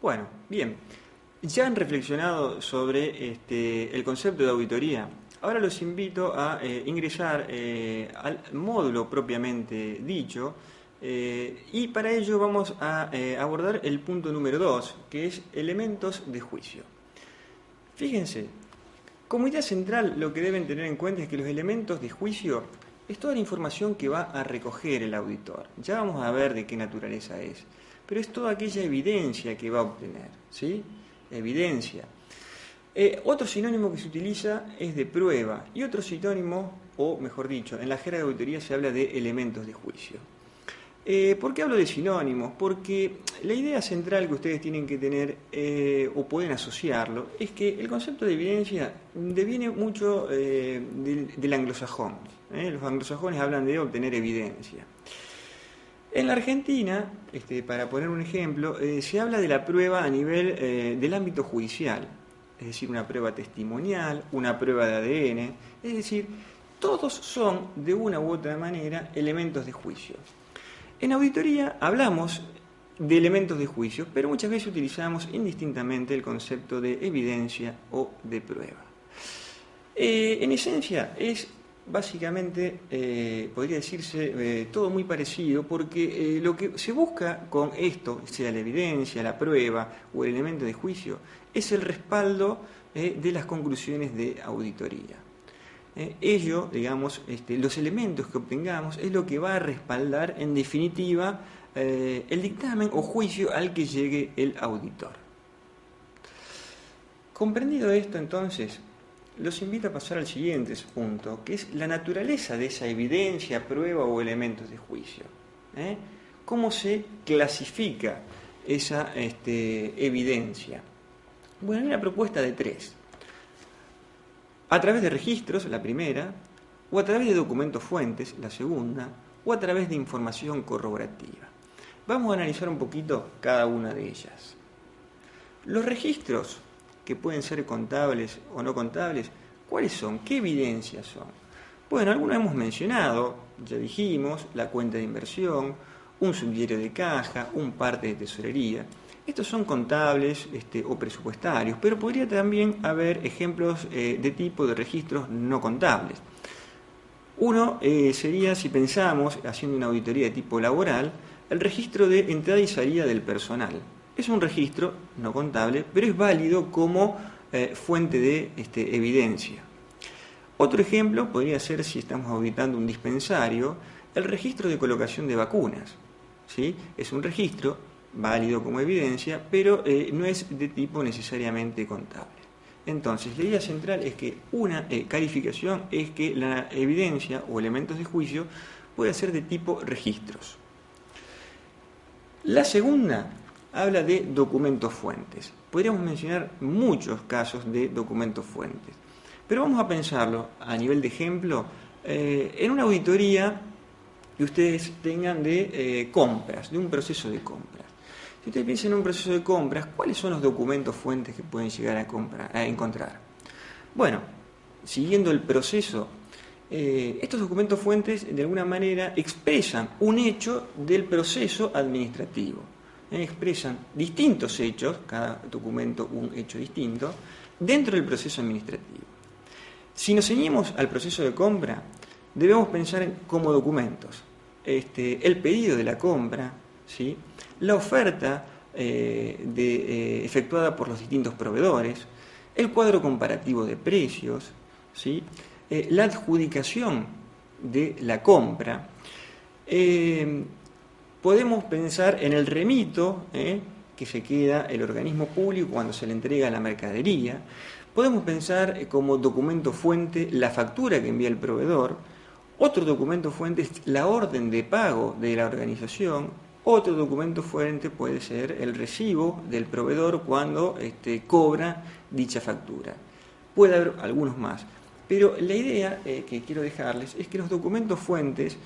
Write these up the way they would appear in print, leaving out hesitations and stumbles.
Bueno, bien. Ya han reflexionado sobre el concepto de auditoría. Ahora los invito a ingresar al módulo propiamente dicho y para ello vamos a abordar el punto número 2, que es elementos de juicio. Fíjense, como idea central lo que deben tener en cuenta es que los elementos de juicio es toda la información que va a recoger el auditor. Ya vamos a ver de qué naturaleza es, pero es toda aquella evidencia que va a obtener, ¿sí? Evidencia. Otro sinónimo que se utiliza es de prueba y otro sinónimo, o mejor dicho, en la jerga de auditoría se habla de elementos de juicio. ¿Por qué hablo de sinónimos? Porque la idea central que ustedes tienen que tener o pueden asociarlo es que el concepto de evidencia deviene mucho del anglosajón. Los anglosajones hablan de obtener evidencia. En la Argentina, para poner un ejemplo, se habla de la prueba a nivel del ámbito judicial, es decir, una prueba testimonial, una prueba de ADN, es decir, todos son de una u otra manera elementos de juicio. En auditoría hablamos de elementos de juicio, pero muchas veces utilizamos indistintamente el concepto de evidencia o de prueba. En esencia es básicamente, podría decirse, todo muy parecido, porque lo que se busca con esto, sea la evidencia, la prueba o el elemento de juicio, es el respaldo de las conclusiones de auditoría. Ello, digamos, los elementos que obtengamos es lo que va a respaldar, en definitiva, el dictamen o juicio al que llegue el auditor. Comprendido esto, entonces, los invito a pasar al siguiente punto, que es la naturaleza de esa evidencia, prueba o elementos de juicio. ¿Cómo se clasifica esa evidencia? Bueno, hay una propuesta de 3. A través de registros, la primera, o a través de documentos fuentes, la segunda, o a través de información corroborativa. Vamos a analizar un poquito cada una de ellas. Los registros, que pueden ser contables o no contables, ¿cuáles son? ¿Qué evidencias son? Bueno, algunos hemos mencionado, ya dijimos, la cuenta de inversión, un subdiario de caja, un parte de tesorería. Estos son contables o presupuestarios, pero podría también haber ejemplos de tipo de registros no contables. Uno sería, si pensamos, haciendo una auditoría de tipo laboral, el registro de entrada y salida del personal. Es un registro no contable, pero es válido como fuente de evidencia. Otro ejemplo podría ser, si estamos auditando un dispensario, el registro de colocación de vacunas. ¿Sí? Es un registro válido como evidencia, pero no es de tipo necesariamente contable. Entonces, la idea central es que una calificación es que la evidencia o elementos de juicio puede ser de tipo registros. La segunda habla de documentos fuentes. Podríamos mencionar muchos casos de documentos fuentes, pero vamos a pensarlo a nivel de ejemplo en una auditoría que ustedes tengan de compras, de un proceso de compras. Si ustedes piensan en un proceso de compras, ¿cuáles son los documentos fuentes que pueden llegar a encontrar? Bueno, siguiendo el proceso, estos documentos fuentes de alguna manera expresan un hecho del proceso administrativo. Expresan distintos hechos, cada documento un hecho distinto, dentro del proceso administrativo. Si nos ceñimos al proceso de compra, debemos pensar como documentos el pedido de la compra, ¿sí? La oferta efectuada por los distintos proveedores, el cuadro comparativo de precios, ¿sí? La adjudicación de la compra. Podemos pensar en el remito que se queda el organismo público cuando se le entrega la mercadería. Podemos pensar como documento fuente la factura que envía el proveedor. Otro documento fuente es la orden de pago de la organización. Otro documento fuente puede ser el recibo del proveedor cuando cobra dicha factura. Puede haber algunos más, pero la idea que quiero dejarles es que los documentos fuentes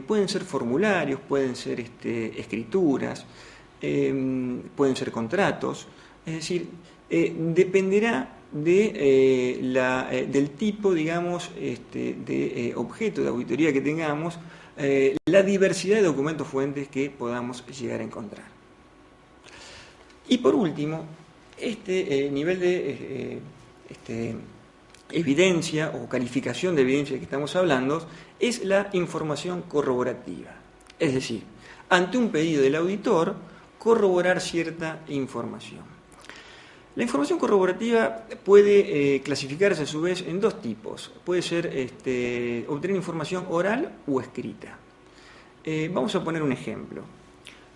pueden ser formularios, pueden ser escrituras, pueden ser contratos, es decir, dependerá del tipo, digamos, de objeto de auditoría que tengamos, la diversidad de documentos fuentes que podamos llegar a encontrar. Y por último, este nivel de evidencia o calificación de evidencia que estamos hablando es la información corroborativa. Es decir, ante un pedido del auditor, corroborar cierta información. La información corroborativa puede clasificarse a su vez en dos tipos. Puede ser obtener información oral o escrita. Vamos a poner un ejemplo.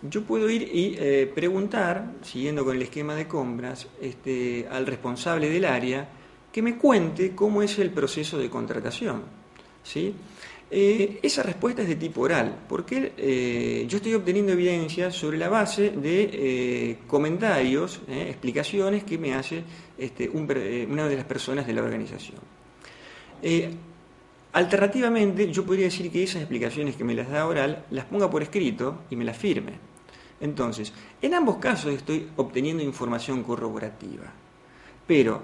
Yo puedo ir y preguntar, siguiendo con el esquema de compras, al responsable del área que me cuente cómo es el proceso de contratación, ¿sí? Esa respuesta es de tipo oral, porque yo estoy obteniendo evidencia sobre la base de comentarios, explicaciones que me hace una de las personas de la organización. Alternativamente, yo podría decir que esas explicaciones que me las da oral, las ponga por escrito y me las firme. Entonces, en ambos casos estoy obteniendo información corroborativa, pero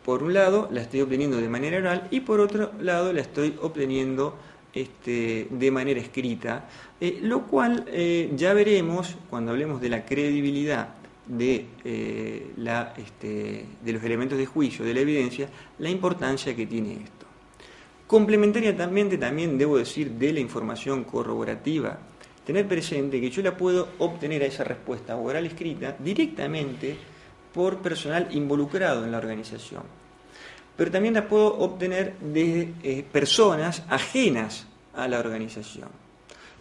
por un lado la estoy obteniendo de manera oral y por otro lado la estoy obteniendo de manera escrita, lo cual ya veremos cuando hablemos de la credibilidad de los elementos de juicio, de la evidencia, la importancia que tiene esto. Complementariamente también debo decir de la información corroborativa, tener presente que yo la puedo obtener a esa respuesta oral escrita directamente por personal involucrado en la organización. Pero también la puedo obtener de personas ajenas a la organización.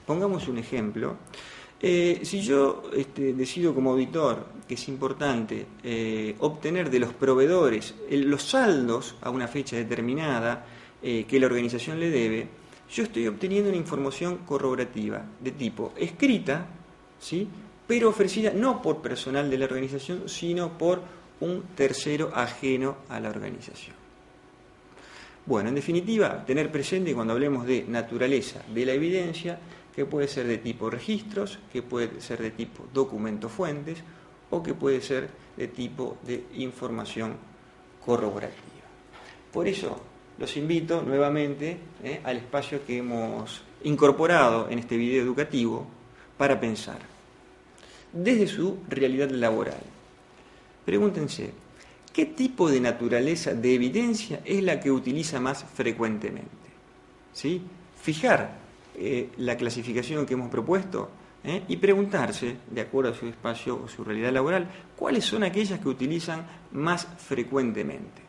Pongamos un ejemplo. Si yo decido como auditor que es importante obtener de los proveedores los saldos a una fecha determinada que la organización le debe, yo estoy obteniendo una información corroborativa de tipo escrita, ¿sí?, pero ofrecida no por personal de la organización, sino por un tercero ajeno a la organización. Bueno, en definitiva, tener presente cuando hablemos de naturaleza de la evidencia, que puede ser de tipo registros, que puede ser de tipo documentos fuentes, o que puede ser de tipo de información corroborativa. Por eso, los invito nuevamente al espacio que hemos incorporado en este video educativo para pensar. Desde su realidad laboral, pregúntense, ¿qué tipo de naturaleza de evidencia es la que utiliza más frecuentemente? ¿Sí? Fijar la clasificación que hemos propuesto y preguntarse, de acuerdo a su espacio o su realidad laboral, cuáles son aquellas que utilizan más frecuentemente.